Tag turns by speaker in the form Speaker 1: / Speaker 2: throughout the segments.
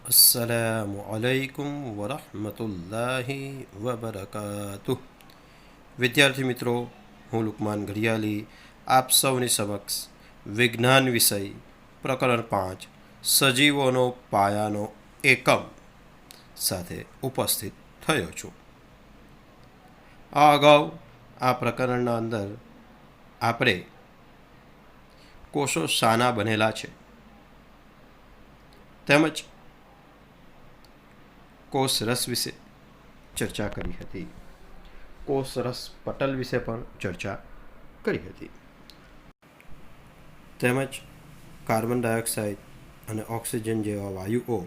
Speaker 1: अस्सलामु अलैकुम वरहमतुल्लाहि वबरकातुह। વિદ્યાર્થી મિત્રો, હું લુકમાન ઘડિયાલી આપ સૌની સમક્ષ વિજ્ઞાન વિષય પ્રકરણ 5 સજીવોનો પાયાનો એકમ સાથે ઉપસ્થિત થયો છું. આ અગાઉ આ પ્રકરણના અંદર આપણે કોષો શાના બનેલા છે તેમજ કોષ રસ વિશે ચર્ચા કરી હતી. કોષ રસ પટલ વિશે પણ ચર્ચા કરી હતી. તેમજ કાર્બન ડાયોક્સાઇડ અને ઓક્સિજન જેવા વાયુઓ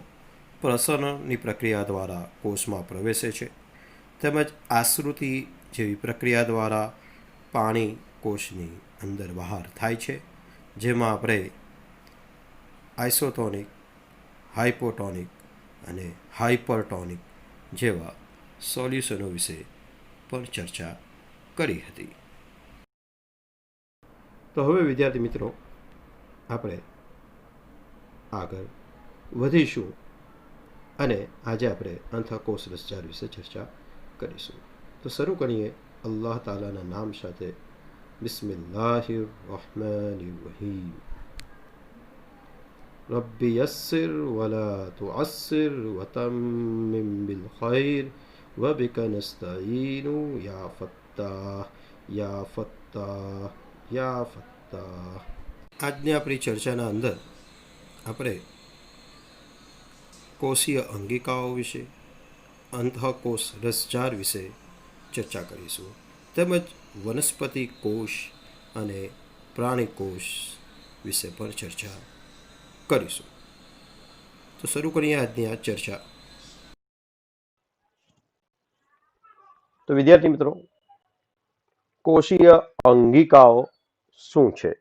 Speaker 1: પ્રસરણની પ્રક્રિયા દ્વારા કોષમાં પ્રવેશે છે. તેમજ આશ્રુતિ જેવી પ્રક્રિયા દ્વારા પાણી કોષની અંદર બહાર થાય છે, જેમાં આપણે આઇસોટોનિક, હાઇપોટોનિક અને હાઇપરટોનિક જેવા સોલ્યુશનો વિશે પણ ચર્ચા કરી હતી. તો હવે વિદ્યાર્થી મિત્રો, આપણે આગળ વધીશું અને આજે આપણે અંતઃકોષ રસજાળ વિશે ચર્ચા કરીશું. તો શરૂ કરીએ અલ્લાહ તાલાના નામ સાથે. બિસ્મિલ્લાહિર રહમાનિર રહીમ. રબ્બી યસ્સિર વલા તુઅસ્સિર વતમ્મિમ બિલ ખૈર વબિકા નસ્તઈનુ યા ફત્તાહ યા ફત્તાહ યા ફત્તાહ. આજની આપણી ચર્ચાના અંદર આપણે કોષીય અંગિકાઓ વિશે, અંતઃકોષ રસજાળ વિશે ચર્ચા કરીશું. તેમજ વનસ્પતિ કોષ અને પ્રાણી કોષ વિશે પણ ચર્ચા કરીશું. તો શરૂ કરીએ આજની આ ચર્ચા. તો વિદ્યાર્થી મિત્રો, કોષીય અંગિકાઓ શું છે?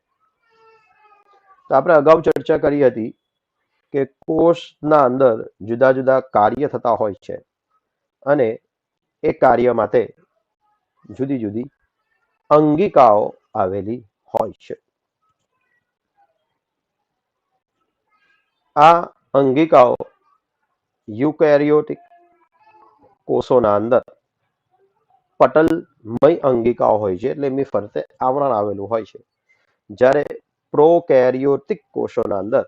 Speaker 1: તો આપણે અગાઉ ચર્ચા કરી હતી કે કોષના અંદર જુદા જુદા કાર્ય થતા હોય છે અને એ કાર્ય માટે જુદી જુદી અંગિકાઓ આવેલી હોય છે. આ અંગિકાઓ યુકેરિયોટિક કોષોના અંદર પટલમય અંગિકાઓ હોય છે, એટલે એમની ફરતે આવરણ આવેલું હોય છે. જ્યારે પ્રોકેરિયોટિક કોષોના અંદર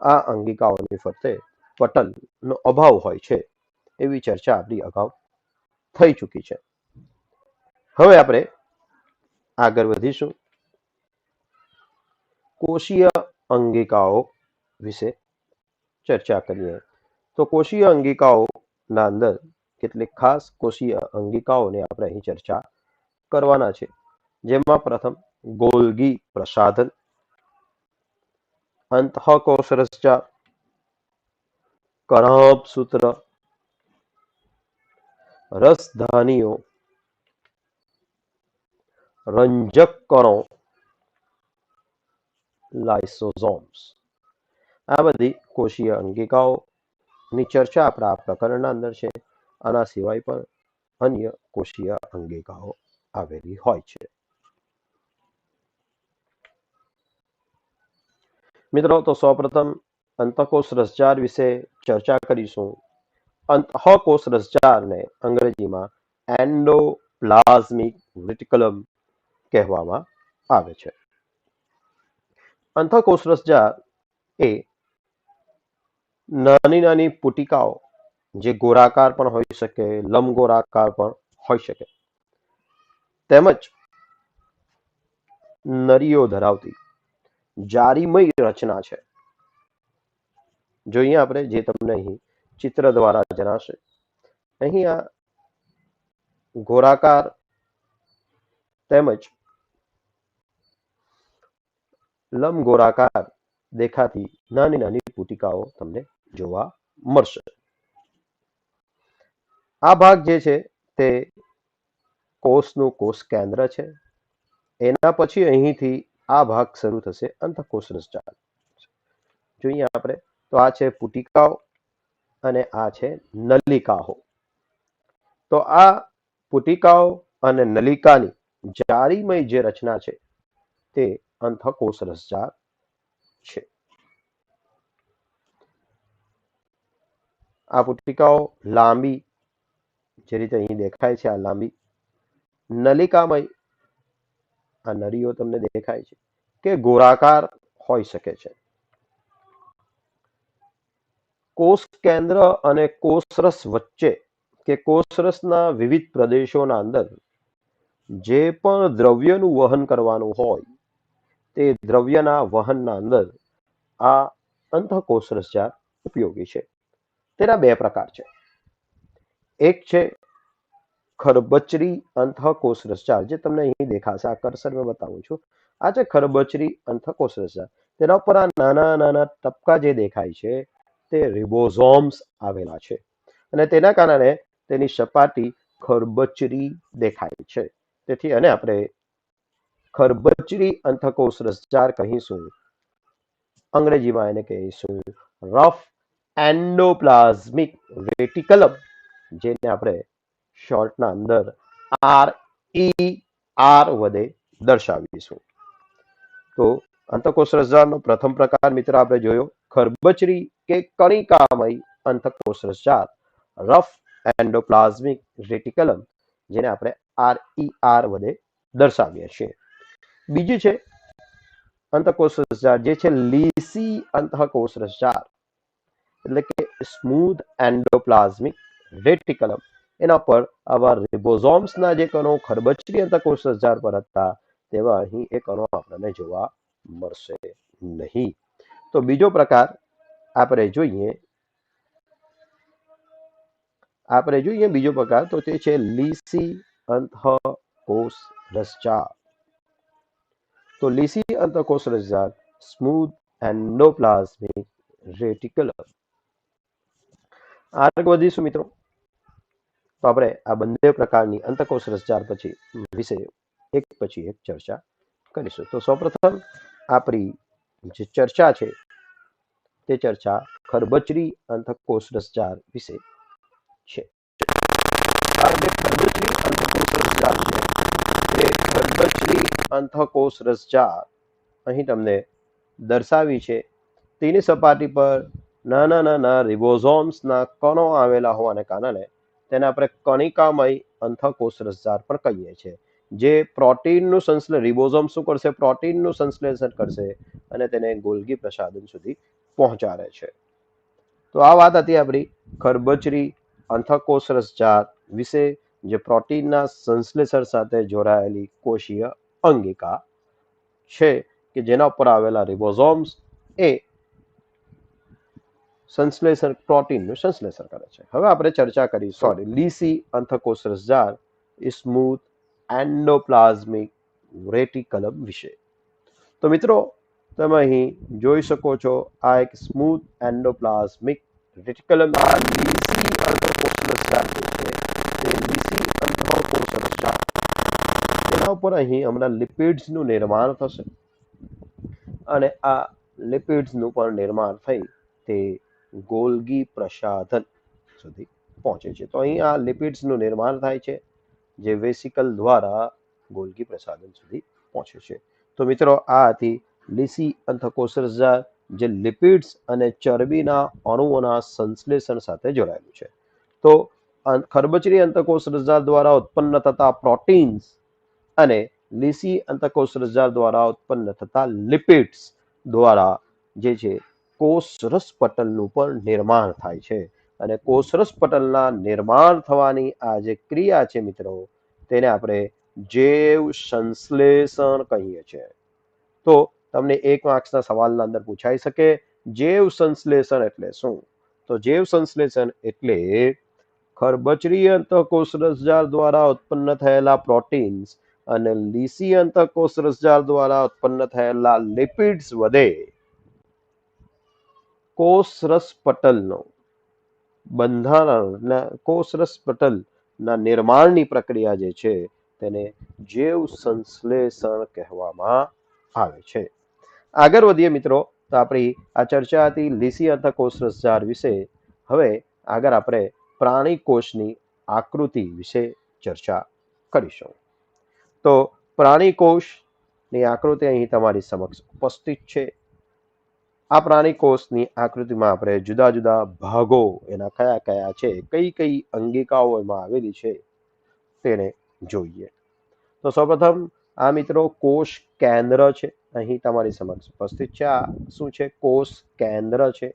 Speaker 1: આ અંગિકાઓની ફરતે પટલનો અભાવ હોય છે. એવી ચર્ચા આપણી અગાઉ થઈ ચૂકી છે. હવે આપણે આગળ વધીશું. કોષીય અંગિકાઓ વિશે ચર્ચા કરીએ. તો કોષીય અંગિકાઓના અંદર કેટલીક ખાસ કોષીય અંગિકાઓની આપણે અહીં ચર્ચા કરવાના છે. જેમાં પ્રથમ ગોલ્ગી પ્રસાધન, અંતઃકોષ રસજાળ, કર્ણક સૂત્ર, રસધાનીઓ, રંજક કણો, લાઇસોસોમ્સ. આ બધી કોષીય અંગિકાઓની ચર્ચા આપણા આ પ્રકરણના અંદર છે. આના સિવાય પણ અન્ય કોષીય અંગિકાઓ આવેલી હોય છે. મિત્રો, તો સૌપ્રથમ અંતઃકોષ રસજાળ વિશે ચર્ચા કરીશું. અંતઃકોષ રસજાળને અંગ્રેજીમાં એન્ડોપ્લાઝમિક રેટિક્યુલમ કહેવામાં આવે છે. અંતઃકોષ રસજાળ એ નાની નાની પુટિકાઓ, જે ગોળાકાર પણ હોઈ શકે, લંબગોળાકાર પણ હોઈ શકે, તેમજ નળીઓ ધરાવતી જારીમય રચના છે. જોઈએ આપણે, જે તમને અહીં ચિત્ર દ્વારા જણાશે. અહીં આ ગોળાકાર તેમજ લંબગોળાકાર દેખાતી નાની નાની પુટિકાઓ તમને જોવા મળશે. આ ભાગ જે છે તે કોષનું કોષ કેન્દ્ર છે. એના પછી અહીંથી આ ભાગ શરૂ થશે અંતઃકોષ રસજાળ. જોઈએ આપણે, તો આ છે પુટિકાઓ અને આ છે નલિકાઓ. તો આ પુટિકાઓ અને નલિકાની જારીમય જે રચના છે તે અંતઃકોષ રસજાળ છે. આ પુટિકાઓ લાંબી, જે રીતે અહીં દેખાય છે, આ લાંબી નલિકામય આ નળીઓ તમને દેખાય છે કે ગોળાકાર હોઈ શકે છે. કોષ કેન્દ્ર અને કોષરસ વચ્ચે કે કોષરસના વિવિધ પ્રદેશોના અંદર જે પણ દ્રવ્યનું વહન કરવાનું હોય તે દ્રવ્યના વહનના અંદર આ અંતઃકોષરસજાળ ઉપયોગી છે. તેના બે પ્રકાર છે. એક છે ખરબચડી અંતઃકોષરસજાળ, જે તમને અહીં દેખાશે, આ કર્સર મેં બતાવું છું. આ છે ખરબચડી અંતઃકોષરસજાળ. તેના ઉપર આ નાના નાના ટપકા જે દેખાય છે તે રિબોઝોમ્સ આવેલા છે અને તેના કારણે તેની સપાટી ખરબચડી દેખાય છે. તેથી આને આપણે ખરબચડી અંતઃકોષરસજાળ કહીશું. અંગ્રેજીમાં એને કહીશું રફ એન્ડોપ્લાઝમિક રેટિકલમ, જેને આપણે શોર્ટના અંદર RER વડે દર્શાવીશું. તો અંતઃકોષરસજાળનો પ્રથમ પ્રકાર મિત્ર આપણે જોયો ખરબચડી કે કણિકામય અંતઃકોષરસજાળ, રફ એન્ડોપ્લાઝમિક રેટિકલમ, જેને આપણે RER વડે દર્શાવીએ છીએ. બીજી છે અંતઃકોષરસજાળ, જે છે લીસી અંતઃકોષરસજાળ, એટલે કે સ્મૂધ એન્ડોપ્લાઝમિક રેટિકલમ. એના પર આવા રિબોઝોમ્સના જે કણો ખરબચડી અંતઃકોષરસજાળ પર હતા તેવા અહીં એ કણો આપણને જોવા મળશે નહીં. તો બીજો પ્રકાર આપણે જોઈએ બીજો પ્રકાર, તો તે છે લીસી અંતઃકોષરસજાળ. તો લીસી અંતઃકોષરસજાળ સ્મૂધ એન્ડોપ્લાઝમિક રેટિકલમ. આગળ વધીશું મિત્રો, તો આપણે આ બંને પ્રકારની અંતઃકોષરસજાળ વિશે એક પછી એક ચર્ચા કરીશું. તો સૌપ્રથમ આપણી જે ચર્ચા છે તે ચર્ચા ખરબચડી અંતઃકોષરસજાળ વિશે છે. ખરબચડી અંતઃકોષરસજાળ છે તે ખરબચડી અંતઃકોષરસજાળ અહીં તમને દર્શાવી છે. તેની સપાટી પર નાના નાના રિબોઝોમ્સના કણો આવેલા હોવાને કારણે તેને આપણે કણિકામય અંતઃકોષરસજાળ પણ કહીએ છીએ. જે પ્રોટીનનું સંશ્લેષણ, રિબોઝોમ શું કરશે, પ્રોટીનનું સંશ્લેષણ કરશે અને તેને ગોલ્ગી પ્રસાધન સુધી પહોંચાડે છે. તો આ વાત હતી આપણી ખરબચડી અંતઃકોષરસજાળ વિશે, જે પ્રોટીનના સંશ્લેષણ સાથે જોડાયેલી કોષીય અંગિકા છે કે જેના ઉપર આવેલા રિબોઝોમ્સ એ પ્રોટીનનું સંશ્લેષણ કરે છે. હવે આપણે ચર્ચા કરીશું લીસી અંતઃકોષરસજાળ સ્મૂથ એન્ડોપ્લાઝમિક રેટિકલમ વિશે. તો મિત્રો તમે અહીં જોઈ શકો છો, આ એક સ્મૂથ એન્ડોપ્લાઝમિક રેટિકલમ લીસી અંતઃકોષરસજાળ છે. તે લીસી અંતઃકોષરસજાળ, તેના ઉપર અહીં હમણાં લિપિડ્સનું નિર્માણ થશે અને આ લિપિડ્સનું પણ નિર્માણ થઈ તે ગોલ્ગી પ્રસાધન સુધી પહોંચે છે. તો અહીં આ લિપિડ્સનું નિર્માણ થાય છે જે વેસિકલ દ્વારા ગોલ્ગી પ્રસાધન સુધી પહોંચે છે. તો મિત્રો આ હતી લીસી અંતઃકોષરસજાળ, જે લિપિડ્સ અને ચરબીના અણુઓના સંશ્લેષણ સાથે જોડાયેલું છે. તો ખરબચડી અંતઃકોષરસજાળ દ્વારા ઉત્પન્ન થતા પ્રોટીન્સ અને લીસી અંતઃકોષરસજાળ દ્વારા ઉત્પન્ન થતા લિપિડ્સ દ્વારા જે છે કોષરસ પટલનું પણ નિર્માણ થાય છે. અને કોષરસ પટલના નિર્માણ થવાની આ જે ક્રિયા છે મિત્રો, તેને આપણે જૈવ સંશ્લેષણ કહીએ છીએ. તો તમને એક માર્ક્સના સવાલના અંદર પૂછાઈ શકે જૈવ સંશ્લેષણ એટલે શું? તો જૈવ સંશ્લેષણ એટલે ખરબચડી અંતઃકોષરસજાળ દ્વારા ઉત્પન્ન થયેલા પ્રોટીન્સ અને લીસી અંતઃકોષરસજાળ દ્વારા ઉત્પન્ન થયેલા લિપિડ્સ વડે કોષરસ પટલનો કોષરસ પટલના નિર્માણની પ્રક્રિયા જે છે તેને જૈવ સંશ્લેષણ કહેવામાં આવે છે. આગળ વધીએ મિત્રો, તો આપણી આ ચર્ચા હતી લીસી અંતઃકોષરસજાળ વિશે. હવે આગળ આપણે પ્રાણી કોષની આકૃતિ વિશે ચર્ચા કરીશું. તો પ્રાણી કોષની આકૃતિ અહીં તમારી સમક્ષ ઉપસ્થિત છે. આ પ્રાણી કોષની આકૃતિમાં આપણે જુદા જુદા ભાગો એના કયા કયા છે, કઈ કઈ અંગિકાઓ એમાં આવેલી છે તેને જોઈએ. તો સૌપ્રથમ આ મિત્રો કોષ કેન્દ્ર છે, અહીં તમારી સમક્ષ ઉપસ્થિત છે. આ શું છે? કોષ કેન્દ્ર છે.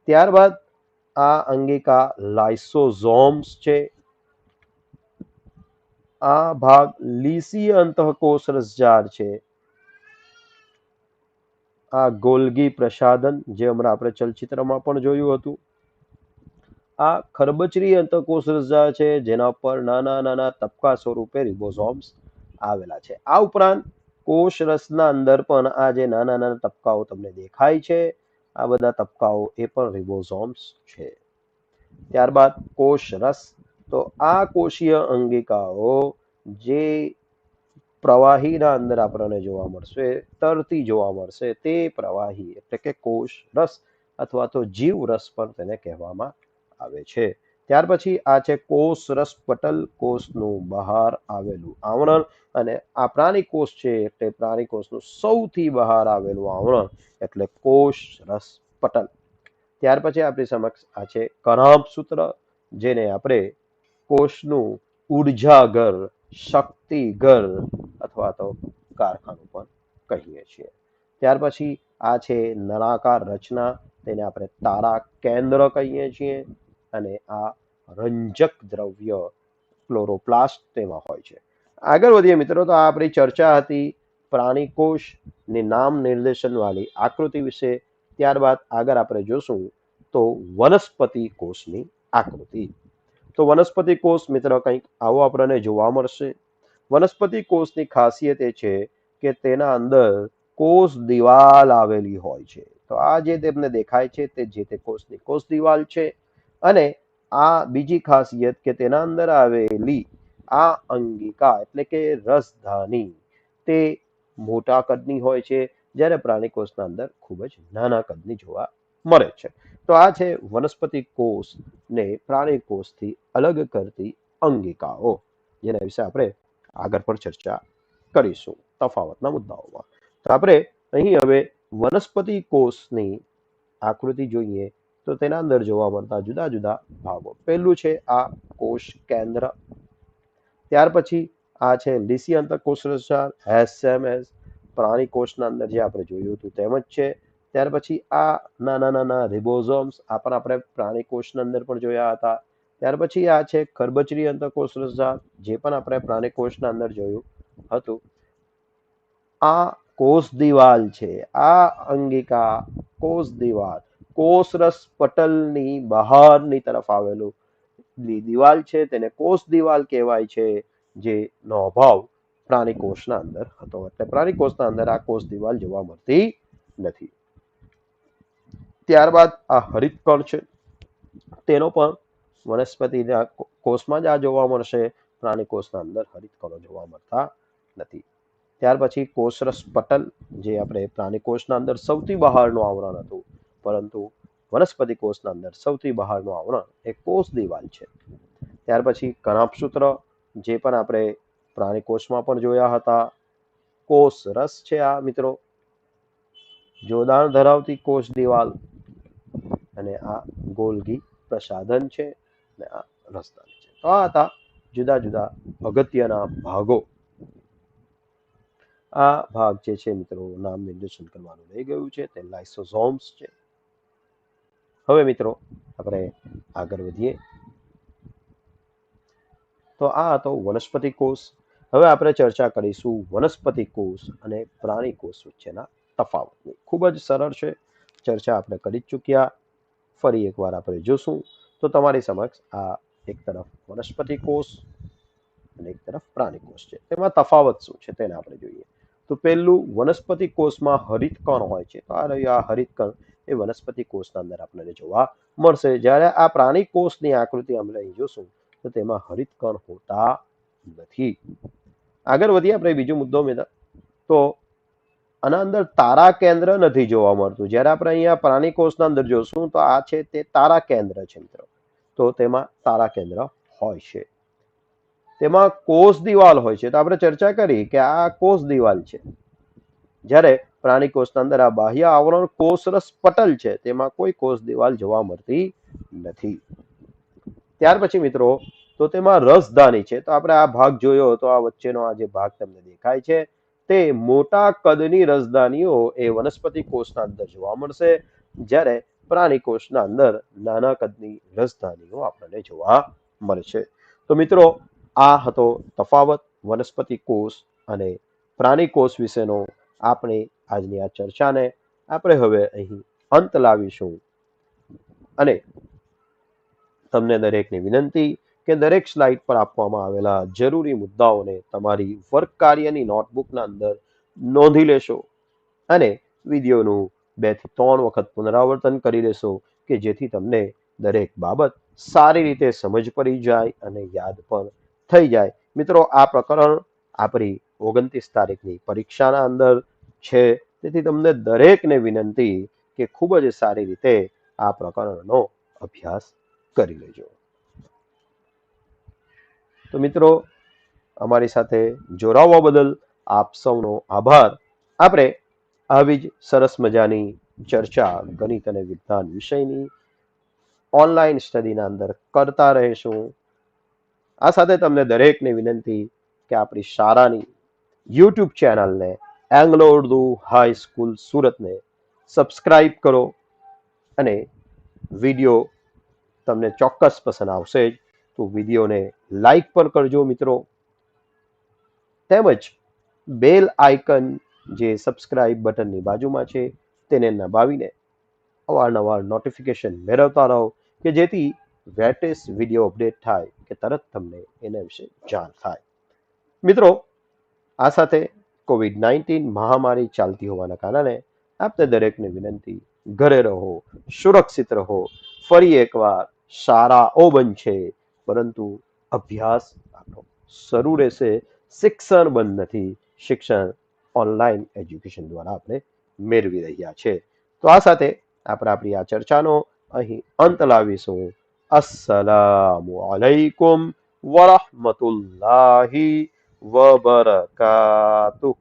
Speaker 1: ત્યારબાદ આ અંગિકા લાઇસોઝોમ્સ છે. આ ભાગ લીસી અંતઃકોષ રસજાળ છે. આ ગોલ્ગી પ્રસાધન, જે હમણાં આપણે ચલચિત્રમાં પણ જોયું હતું. આ ખરબચડી અંતઃકોષ રસજાળ છે, જેના પર નાના નાના તબકા સ્વરૂપે રિબોઝોમ્સ આવેલા છે. આ ઉપરાંત કોષ રસના અંદર પણ આ જે નાના નાના તબકાઓ તમને દેખાય છે, આ બધા તબકાઓ એ પણ રિબોઝોમ્સ છે. ત્યારબાદ કોષ રસ, તો આ કોષીય અંગિકાઓ જે પ્રવાહીના અંદર આપણને જોવા મળશે, તરતી જોવા મળશે, તે પ્રવાહી એટલે કે કોષ રસ અથવા તો જીવ રસ પણ તેને કહેવામાં આવે છે. ત્યાર પછી આ છે કોષ રસ પટલ, કોષનું બહાર આવેલું આવરણ. અને આ પ્રાણી કોષ છે એટલે પ્રાણી કોષનું સૌથી બહાર આવેલું આવરણ એટલે કોષ રસ પટલ. ત્યાર પછી આપણી સમક્ષ આ છે કણાભ સૂત્ર, જેને આપણે કોષનું ઉર્જાઘર, શક્તિઘર અથવા તો કારખાનું પણ કહીએ છીએ. ત્યાર પછી આ છે નળાકાર રચના, તેને આપણે તારા કેન્દ્ર કહીએ છીએ. અને આ રંજક દ્રવ્ય ક્લોરોપ્લાસ્ટ તેમાં હોય છે. આગળ વધીએ મિત્રો, તો આ આપણી ચર્ચા હતી પ્રાણી કોષ ની નામ નિર્દેશન વાળી આકૃતિ વિશે. ત્યારબાદ આગળ આપણે જોશું તો વનસ્પતિ કોષની આકૃતિ. તો વનસ્પતિ કોષ મિત્ર કંઈક આવો આપણને જોવા મળશે. વનસ્પતિ કોષની ખાસિયત એ છે કે તેના અંદર કોષ દિવાલ આવેલી હોય છે. તો આ જે તેમને દેખાય છે તે જે તે કોષની કોષ દિવાલ છે. અને આ બીજી ખાસિયત કે તેના અંદર આવેલી આ અંગિકા એટલે કે રસધાની તે મોટા કદની હોય છે, જ્યારે પ્રાણી કોષના અંદર ખૂબ જ નાના કદની જોવા મળે છે. તો આ છે વનસ્પતિ કોષ ને પ્રાણી કોષથી અલગ કરતી અંગિકાઓ, જેના વિશે આપણે આગળ પણ ચર્ચા કરીશું તફાવતના મુદ્દાઓમાં. તો આપણે અહીં હવે વનસ્પતિ કોષની આકૃતિ જોઈએ તો તેના અંદર જોવા મળતા જુદા જુદા ભાગો. પહેલું છે આ કોષ કેન્દ્ર. ત્યાર પછી આ છે લીસી અંતઃકોષ રસજાળ, એસએમએસ, પ્રાણી કોષના અંદર જે આપણે જોયું હતું તેમ જ છે. ત્યાર પછી આ નાના નાના રિબોઝોમ્સ, આ પણ આપણે પ્રાણી કોષના અંદર પણ જોયા હતા. ત્યાર પછી આ છે ખરબચડી અંતઃકોષ રસજાળ, જે પણ આપણે પ્રાણી કોષના અંદર જોયું હતું. આ કોષ દિવાલ છે. આ અંગિકા કોષ દિવાલ કોષરસ પટલની બહારની તરફ આવેલું દિવાલ છે, તેને કોષ દિવાલ કહેવાય છે, જેનો અભાવ પ્રાણી કોષના અંદર હતો. એટલે પ્રાણી કોષના અંદર આ કોષ દિવાલ જોવા મળતી નથી. ત્યારબાદ આ હરિતકણ છે, તેનો પણ વનસ્પતિના કોષમાં જ આ જોવા મળશે. પ્રાણી કોષના અંદર હરિતકણો જોવા મળતા નથી. ત્યાર પછી કોષરસ પટલ, જે આપણે પ્રાણી કોષના અંદર સૌથી બહારનું આવરણ હતું, પરંતુ વનસ્પતિ કોષના અંદર સૌથી બહારનું આવરણ એ કોષ દિવાલ છે. ત્યાર પછી કણાભ સૂત્ર, જે પણ આપણે પ્રાણી કોષમાં પણ જોયા હતા. કોષ રસ છે આ મિત્રો, જોડાણ ધરાવતી કોષ દિવાલ. અને આ ગોલ્ગી પ્રસાધન છે, અને આ રસદાન છે. તો આ હતા જુદા જુદા અગત્યના ભાગો. આ ભાગ જે છે મિત્રો નામ નિર્દેશન કરવાનું રહી ગયું છે, તે લાઇસોઝોમ્સ છે. હવે મિત્રો આપણે આગળ વધીએ. તો આ હતો વનસ્પતિ કોષ. હવે આપણે ચર્ચા કરીશું વનસ્પતિ કોષ અને પ્રાણી કોષ વચ્ચેના તફાવતની. ખૂબ જ સરળ છે, ચર્ચા આપણે કરી ચૂક્યા. ફરી એકવાર આપણે જોશું તો તમારી સમક્ષ આ એક તરફ વનસ્પતિ કોષ અને એક તરફ પ્રાણી કોષ છે. તેમાં તફાવત શું છે તેને આપણે જોઈએ. તો પહેલું, વનસ્પતિ કોષમાં હરિતકણ હોય છે. તો આ હરિતકણ એ વનસ્પતિ કોષના અંદર આપણને જોવા મળશે. જ્યારે આ પ્રાણી કોષની આકૃતિ આપણે અહીં જોશું તો તેમાં હરિતકણ હોતા નથી. આગળ વધીએ આપણે બીજો મુદ્દો મિત્રો, તો આના અંદર તારા કેન્દ્ર નથી જોવા મળતું. જ્યારે આપણે અહીંયા પ્રાણી કોષના અંદર જોશું તો આ છે તે તારા કેન્દ્ર છે મિત્રો. તો તેમાં તારા કેન્દ્ર હોય છે. તેમાં કોષ દિવાલ હોય છે. તો આપણે ચર્ચા કરી કે આ કોષ દિવાલ છે, જ્યારે પ્રાણી કોષના અંદર આ બાહ્ય આવરણ કોષરસ પટલ છે, તેમાં કોઈ કોષ દિવાલ જોવા મળતી નથી. ત્યાર પછી મિત્રો તો તેમાં રસધાની છે. તો આપણે આ ભાગ જોયો તો આ વચ્ચેનો આ જે ભાગ તમને દેખાય છે તે મોટા કદની રસધાનીઓ એ વનસ્પતિ કોષના અંદર જોવા મળશે, જ્યારે પ્રાણી કોષના અંદર નાના કદની રસધાનીઓ આપણને જોવા મળશે. તો મિત્રો આ હતો તફાવત વનસ્પતિ કોષ અને પ્રાણી કોષ વિશેનો આપણે આજની આ ચર્ચાને આપણે હવે અહીં અંત લાવીશું. અને તમને દરેકને વિનંતી કે દરેક સ્લાઇડ પર આપવામાં આવેલા જરૂરી મુદ્દાઓને તમારી વર્ક કાર્યની નોટબુકના અંદર નોંધી લેશો અને વિડીયોનું 2 થી 3 વખત પુનરાવર્તન કરી લેશો કે જેથી તમને દરેક બાબત સારી રીતે સમજ પડી જાય અને યાદ પણ થઈ જાય. મિત્રો આ પ્રકરણ આપણી 29 તારીખની પરીક્ષાના અંદર છે, તેથી તમને દરેકને વિનંતી કે ખૂબ જ સારી રીતે આ પ્રકરણનો અભ્યાસ કરી લેજો. તો મિત્રો અમારી સાથે જોડાવા બદલ આપ સૌનો આભાર. આપણે આવી જ સરસ મજાની ચર્ચા ગણિત અને વિજ્ઞાન વિષયની ઓનલાઈન સ્ટડીના અંદર કરતા રહીશું. આ સાથે તમને દરેકને વિનંતી કે આપણી શાળાની યુટ્યુબ ચેનલને એંગ્લો ઉર્દુ હાઈ સ્કૂલ સુરતને સબસ્ક્રાઇબ કરો અને વિડીયો તમને ચોક્કસ પસંદ આવશે જ તો વિડીયોને લાઈક પણ કરજો મિત્રો. તેમજ બેલ આઇકન જે સબસ્ક્રાઇબ બટનની બાજુમાં છે તેને દબાવીને અવારનવાર નોટિફિકેશન મેળવતા રહો કે જેથી લેટેસ્ટ વિડીયો અપડેટ થાય કે તરત તમને એના વિશે જાણ થાય. મિત્રો આ સાથે કોવિડ-19 મહામારી ચાલતી હોવાના કારણે આપને દરેકને વિનંતી, ઘરે રહો, સુરક્ષિત રહો. ફરી એકવાર શાળાઓ બંધ છે પરંતુ અભ્યાસ આપણો શરૂ રહેશે. શિક્ષણ બંધ નથી, શિક્ષણ ઓનલાઈન એજ્યુકેશન દ્વારા આપણે મેળવી રહ્યા છે. તો આ સાથે આપણે આપણી આ ચર્ચાનો અહીં અંત લાવીશું. અસ્સલામુ અલૈકુમ વરહમતુલ્લાહિ વબરકાતુહ.